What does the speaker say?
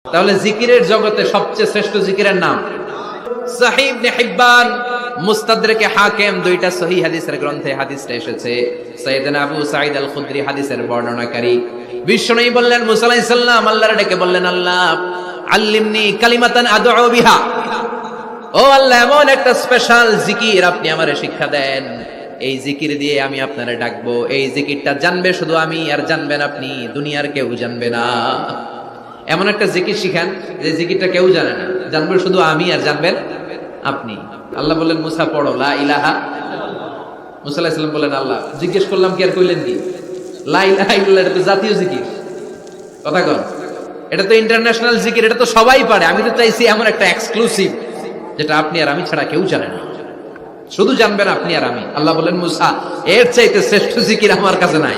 তাহলে জিকিরের জগতে সবচেয়ে শ্রেষ্ঠ জিকিরের নাম সহিহ ইবনে হিব্বান, মুস্তাদরাকে হাকিম, দুইটা সহিহ হাদিসের গ্রন্থে হাদিসটা এসেছে। সাইয়েদনা আবু সাঈদ আল খুদরি হাদিসের বর্ণনাকারী বিশ্বনবী বললেন, মুসা আলাইহিস সালাম আল্লাহর ডেকে বললেন, আল্লাহ আল্লিমনি কালিমাতান আদউ বিহা, ও আল্লাহ এমন একটা স্পেশাল জিকির আপনি আমারে শিক্ষা দেন, এই জিকির দিয়ে আমি আপনারে ডাকবো, এই জিকিরটা জানবে শুধু আমি আর জানবেন আপনি, দুনিয়ার কেউ জানবে না। এমন একটা জিকির শিখান যে জিকিরটা কেউ জানে না, জানবে শুধু আমি আর জানবেন আপনি। আল্লাহ বললেন, মুসা পড়ো লা ইলাহা। মুসা আলাইহিস সালাম বললেন, আল্লাহ জিজ্ঞেস করলাম কি আর কইলেন কি? লা ইলাহা ইল্লাল্লাহ এটা তো জাতীয় জিকির, কথা কন, এটা তো ইন্টারন্যাশনাল জিকির, এটা তো সবাই পারে। আমি তো চাইছি এমন একটা এক্সক্লুসিভ যেটা আপনি আর আমি ছাড়া কেউ জানে না, শুধু জানবেন আপনি আর আমি। আল্লাহ বললেন, মুসা এর চাইতে শ্রেষ্ঠ জিকির আমার কাছে নাই।